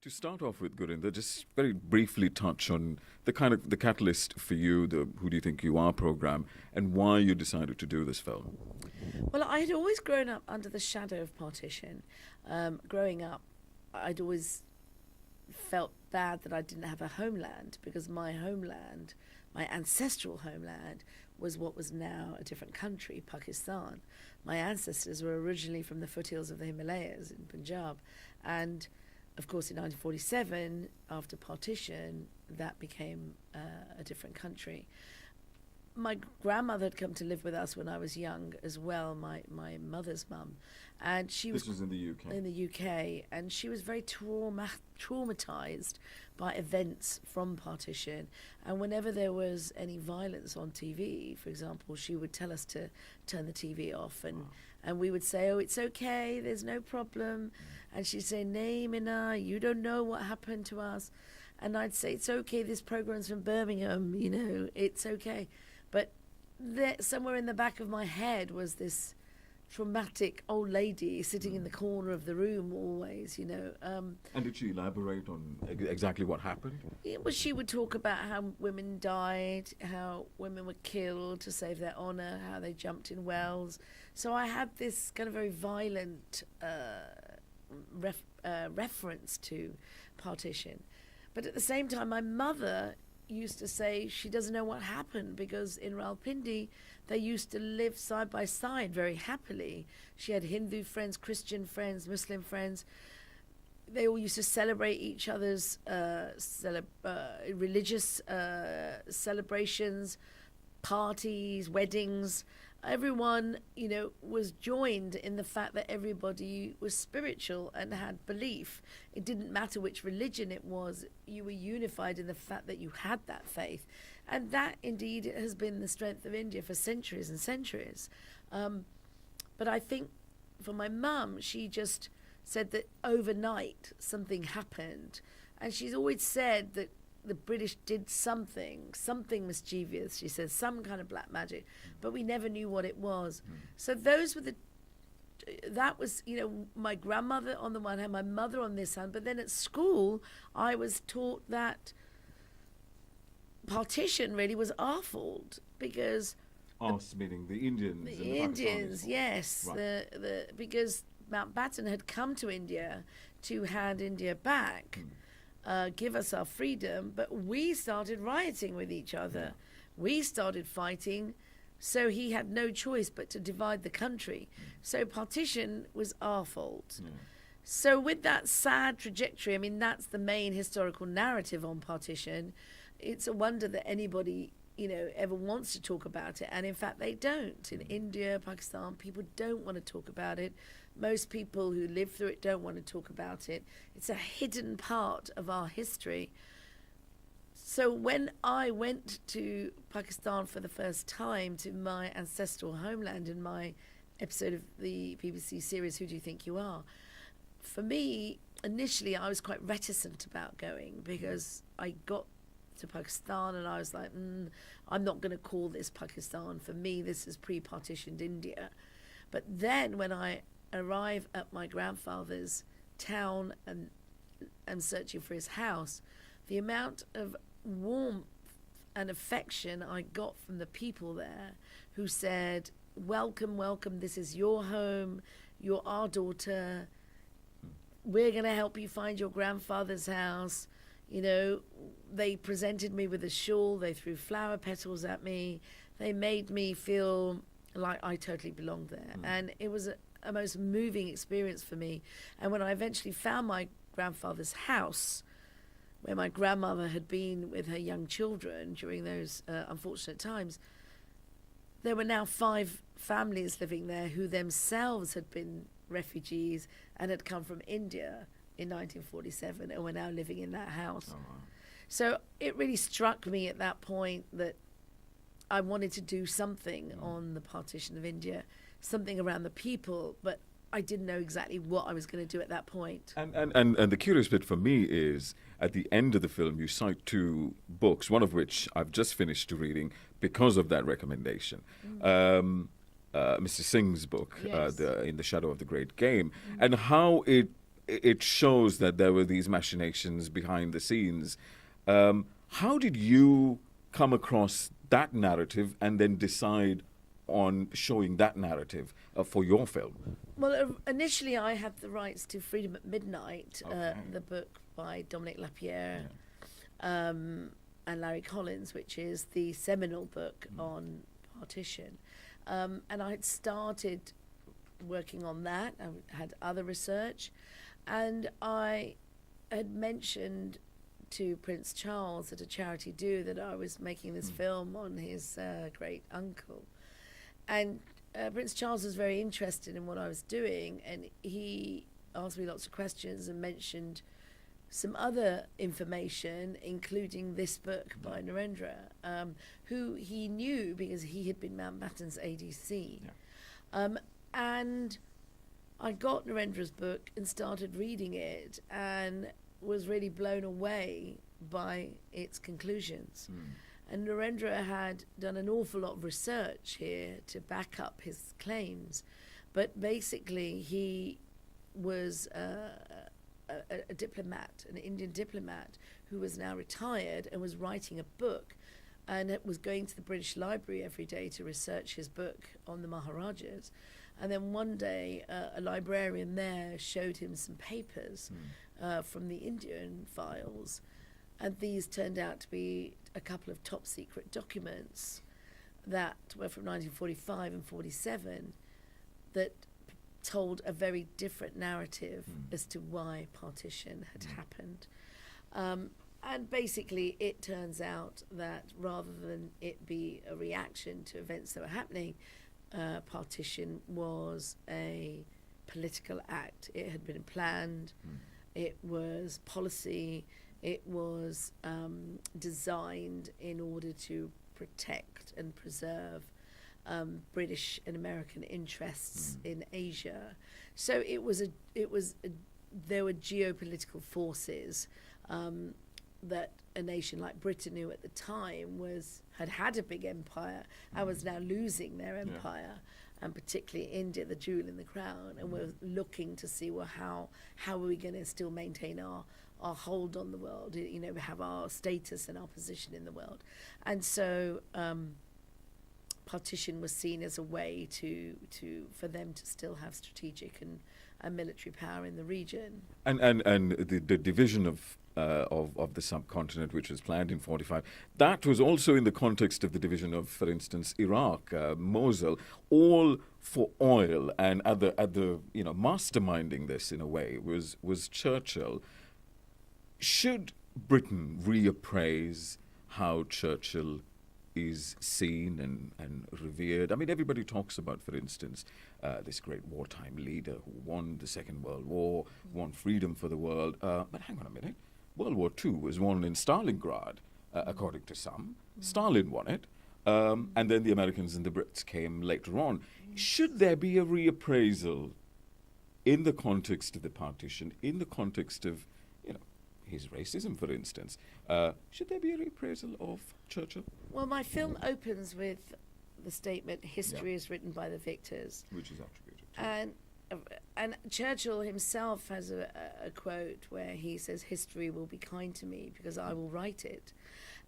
To start off with, Gurinder, just very briefly touch on the catalyst for you, the Who Do You Think You Are program, and why you decided to do this film. Well, I had always grown up under the shadow of partition. Growing up, I'd always felt bad that I didn't have a homeland, because my homeland, my ancestral homeland, was what was now a different country, Pakistan. My ancestors were originally from the foothills of the Himalayas in Punjab, and of course, in 1947, after partition, that became a different country. My grandmother had come to live with us when I was young as well, my mother's mum. And she was... This was in the UK? In the UK. And she was very traumatized by events from partition. And whenever there was any violence on TV, for example, she would tell us to turn the TV off. And we would say, oh, it's okay, there's no problem. And she'd say, nay, Minna, you don't know what happened to us. And I'd say, it's okay, this program's from Birmingham, it's okay. But there, somewhere in the back of my head was this traumatic old lady sitting in the corner of the room always, And did she elaborate on exactly what happened? Well, she would talk about how women died, how women were killed to save their honour, how they jumped in wells. So I had this kind of very violent reference to partition. But at the same time, my mother used to say she doesn't know what happened, because in Rawalpindi they used to live side by side very happily. She had Hindu friends, Christian friends, Muslim friends. They all used to celebrate each other's religious celebrations, parties, weddings. Everyone, was joined in the fact that everybody was spiritual and had belief. It didn't matter which religion it was. You were unified in the fact that you had that faith. And that, indeed, has been the strength of India for centuries and centuries. But I think for my mum, she just said that overnight something happened. And she's always said that the British did something mischievous, she says, some kind of black magic, but we never knew what it was. So that was, my grandmother on the one hand, my mother on this hand, but then at school, I was taught that partition really was our fault, because... Us meaning the Indians. The and the Indians, Pakistanis. yes. Right. Because Mountbatten had come to India to hand India back, give us our freedom, but we started rioting with each other. We started fighting, so he had no choice but to divide the country. So partition was our fault. So with that sad trajectory, that's the main historical narrative on partition. It's a wonder that anybody, ever wants to talk about it. And in fact, they don't. In India, Pakistan, people don't want to talk about it. Most people who live through it don't want to talk about it. It's a hidden part of our history. So when I went to Pakistan for the first time, to my ancestral homeland, in my episode of the BBC series Who Do You Think You Are, for me, initially I was quite reticent about going, because I got to Pakistan and I was like, I'm not going to call this Pakistan. For me, this is pre-partitioned India. But then when I arrive at my grandfather's town and searching for his house, the amount of warmth and affection I got from the people there, who said, welcome, welcome, this is your home, you're our daughter, we're going to help you find your grandfather's house. They presented me with a shawl, they threw flower petals at me, they made me feel like I totally belonged there. And it was a most moving experience for me. And when I eventually found my grandfather's house, where my grandmother had been with her young children during those unfortunate times, there were now 5 families living there who themselves had been refugees and had come from India in 1947 and were now living in that house. Oh, wow. So it really struck me at that point that I wanted to do something on the partition of India, something around the people, but I didn't know exactly what I was going to do at that point. And the curious bit for me is, at the end of the film, you cite 2 books, one of which I've just finished reading because of that recommendation. Mr. Singh's book, Yes. In the Shadow of the Great Game, and how it it shows that there were these machinations behind the scenes. How did you come across that narrative and then decide on showing that narrative for your film? Well, initially I had the rights to Freedom at Midnight, Okay. the book by Dominic Lapierre and Larry Collins, which is the seminal book on partition. And I had started working on that. I had other research. And I had mentioned to Prince Charles at a charity do that I was making this film on his great uncle. And Prince Charles was very interested in what I was doing, and he asked me lots of questions and mentioned some other information, including this book by Narendra, who he knew because he had been Mountbatten's ADC. And I got Narendra's book and started reading it and was really blown away by its conclusions. And Narendra had done an awful lot of research here to back up his claims. But basically, he was a diplomat, an Indian diplomat, who was now retired and was writing a book and was going to the British Library every day to research his book on the Maharajas. And then one day, a librarian there showed him some papers from the Indian files. And these turned out to be a couple of top secret documents that were from 1945 and 47 that told a very different narrative as to why partition had happened. And basically it turns out that rather than it be a reaction to events that were happening, partition was a political act. It had been planned, it was policy, it was designed in order to protect and preserve British and American interests in Asia. So there were geopolitical forces that a nation like Britain, who at the time had a big empire and was now losing their empire, and particularly India, the jewel in the crown, and we're looking to see, well, how are we going to still maintain our hold on the world, have our status and our position in the world. And so partition was seen as a way for them to still have strategic and military power in the region. And the division of the subcontinent, which was planned in 45, that was also in the context of the division of, for instance, Iraq, Mosul, all for oil, and at the masterminding this in a way was Churchill. Should Britain reappraise how Churchill is seen and revered? I mean, everybody talks about, for instance, this great wartime leader who won the Second World War, won freedom for the world. But hang on a minute. World War II was won in Stalingrad, according to some. Stalin won it. And then the Americans and the Brits came later on. Should there be a reappraisal in the context of the partition, in the context of his racism, for instance? Should there be a reappraisal of Churchill? Well, my film opens with the statement, history is written by the victors. Which is attributed to. And Churchill himself has a quote where he says, history will be kind to me because I will write it.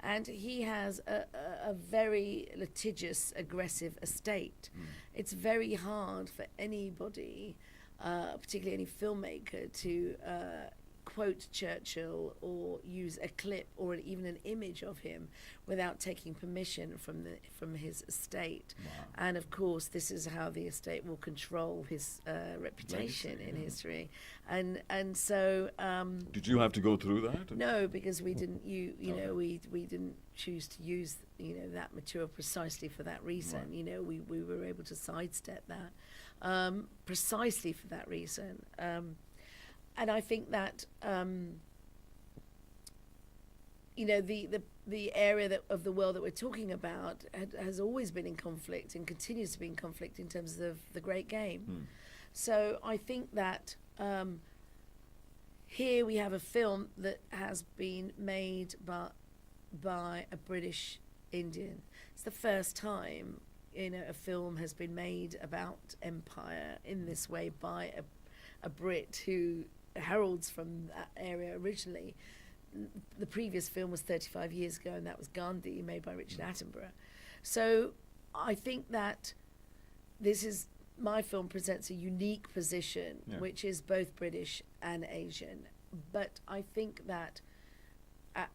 And he has a very litigious, aggressive estate. It's very hard for anybody, particularly any filmmaker, to quote Churchill or use a clip or even an image of him without taking permission from his estate. Wow. And of course, this is how the estate will control his reputation in history. And so did you have to go through that? No, because we didn't. We didn't choose to use that material precisely for that reason. Right. We were able to sidestep that precisely for that reason. And I think that the area of the world that we're talking about has always been in conflict and continues to be in conflict in terms of the Great Game. So I think that here we have a film that has been made by a British Indian. It's the first time a film has been made about empire in this way by a Brit who heralds from that area originally. The previous film was 35 years ago, and that was Gandhi, made by Richard Attenborough. So I think that my film presents a unique position, which is both British and Asian. But I think that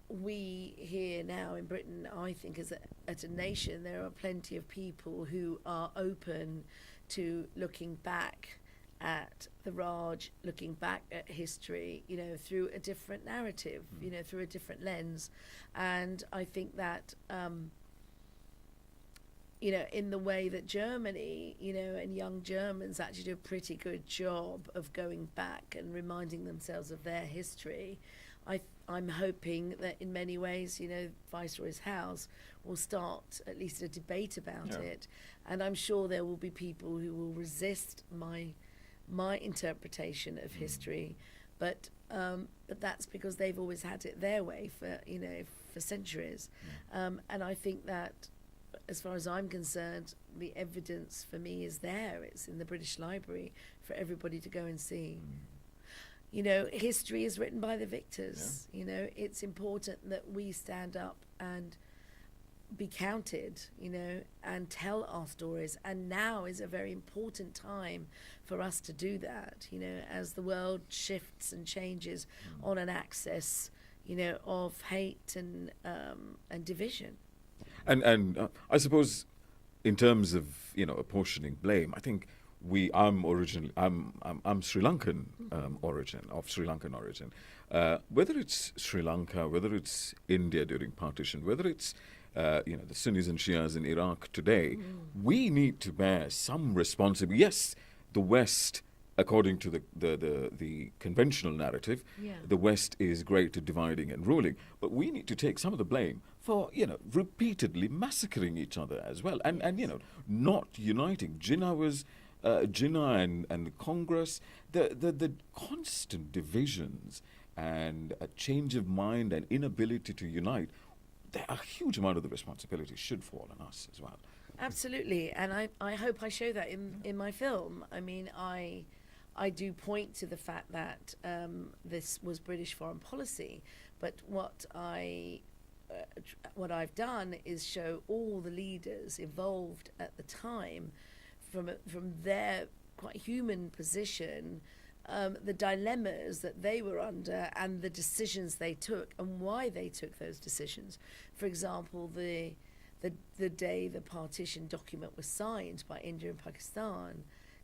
we here now in Britain, I think as a nation, there are plenty of people who are open to looking back at the Raj, looking back at history, through a different narrative, through a different lens. And I think that, in the way that Germany, and young Germans actually do a pretty good job of going back and reminding themselves of their history, I'm hoping that in many ways, Viceroy's house will start at least a debate about it. And I'm sure there will be people who will resist my interpretation of history, but that's because they've always had it their way for centuries. And I think that, as far as I'm concerned, the evidence for me is there. It's in the British Library for everybody to go and see. History is written by the victors. It's important that we stand up and be counted, and tell our stories. And now is a very important time for us to do that, as the world shifts and changes on an axis, of hate and division. And I suppose, in terms of apportioning blame, I think I'm Sri Lankan of Sri Lankan origin. Whether it's Sri Lanka, whether it's India during partition, whether it's the Sunnis and Shias in Iraq today, we need to bear some responsibility. Yes, the West, according to the conventional narrative, the West is great at dividing and ruling, but we need to take some of the blame for repeatedly massacring each other as well, and not uniting. Jinnah and the Congress, the constant divisions and a change of mind and inability to unite, a huge amount of the responsibility should fall on us as well. Absolutely, and I hope I show that in my film. I mean, I do point to the fact that this was British foreign policy, but what I've done is show all the leaders involved at the time, from their quite human position, the dilemmas that they were under and the decisions they took and why they took those decisions. For example, the day the partition document was signed by India and Pakistan,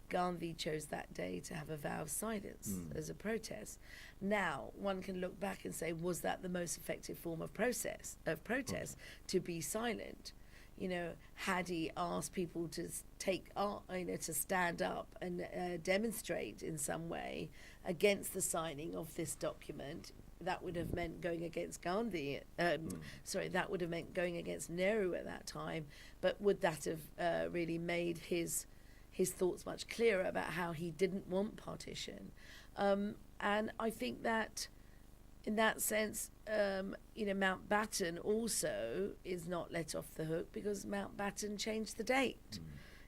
Gandhi chose that day to have a vow of silence as a protest. Now, one can look back and say, was that the most effective form of protest, to be silent? Had he asked people to to stand up and demonstrate in some way against the signing of this document, that would have meant going against Gandhi. That would have meant going against Nehru at that time. But would that have really made his thoughts much clearer about how he didn't want partition? And I think that, in that sense, Mountbatten also is not let off the hook, because Mountbatten changed the date.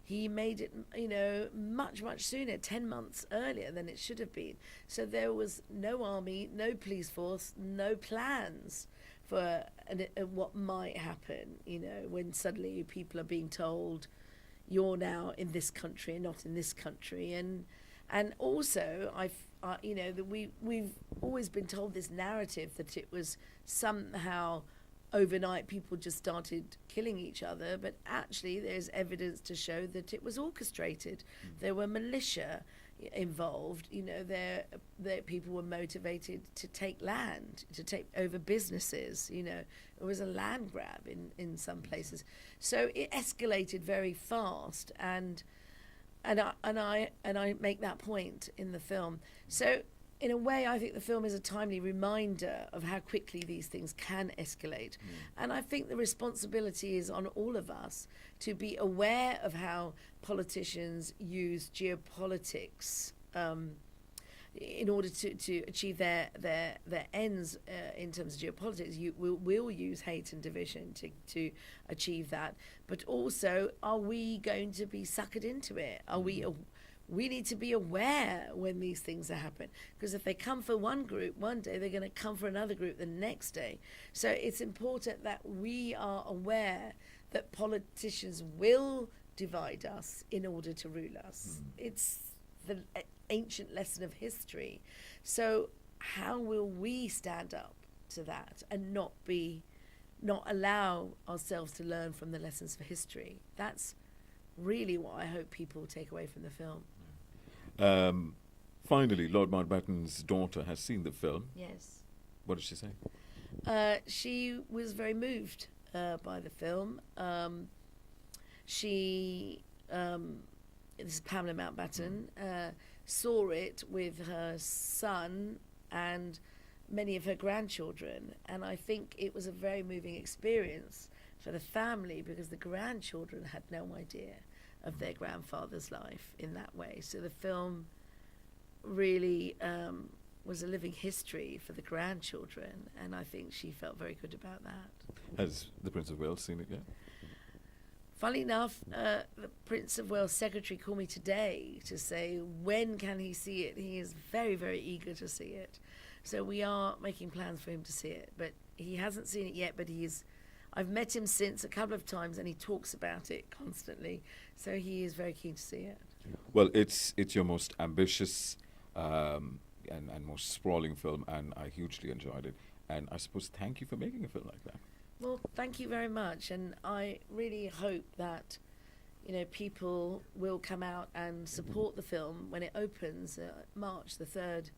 He made it, much, much sooner, 10 months earlier than it should have been. So there was no army, no police force, no plans for what might happen, when suddenly people are being told, you're now in this country and not in this country. And also, that we've always been told this narrative that it was somehow overnight people just started killing each other, but actually there's evidence to show that it was orchestrated. There were militia involved. There people were motivated to take land, to take over businesses. It was a land grab in some places. So it escalated very fast, and I make that point in the film. So in a way, I think the film is a timely reminder of how quickly these things can escalate. And I think the responsibility is on all of us to be aware of how politicians use geopolitics in order to achieve their ends in terms of geopolitics. We'll use hate and division to achieve that. But also, are we going to be suckered into it? Are we we need to be aware when these things are happening, because if they come for one group one day, they're going to come for another group the next day. So it's important that we are aware that politicians will divide us in order to rule us. It's the ancient lesson of history. So how will we stand up to that and not allow ourselves to learn from the lessons of history? That's really what I hope people take away from the film. Finally, Lord Mountbatten's daughter has seen the film. Yes. What did she say? She was very moved by the film. This is Pamela Mountbatten, saw it with her son and many of her grandchildren, and I think it was a very moving experience for the family, because the grandchildren had no idea of their grandfather's life in that way. So the film really was a living history for the grandchildren, and I think she felt very good about that. Has the Prince of Wales seen it yet? Funnily enough, the Prince of Wales secretary called me today to say when can he see it. He is very, very eager to see it. So we are making plans for him to see it, but he hasn't seen it yet, but I've met him since a couple of times, and he talks about it constantly. So he is very keen to see it. Well, it's your most ambitious and most sprawling film, and I hugely enjoyed it. And I suppose thank you for making a film like that. Well, thank you very much, and I really hope that people will come out and support the film when it opens March the 3rd,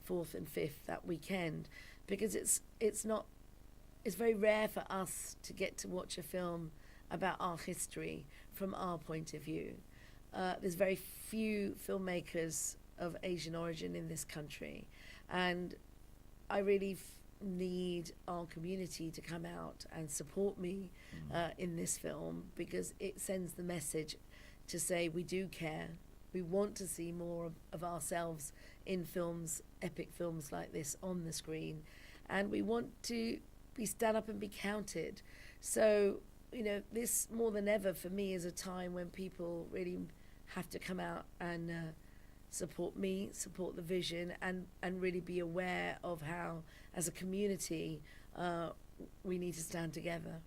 4th, and 5th that weekend, because it's very rare for us to get to watch a film about our history from our point of view. There's very few filmmakers of Asian origin in this country, and I really need our community to come out and support me in this film, because it sends the message to say we do care. We want to see more of ourselves in films, epic films like this on the screen, and we want to stand up and be counted. So, this more than ever for me is a time when people really have to come out and support me, support the vision, and really be aware of how, as a community, we need to stand together.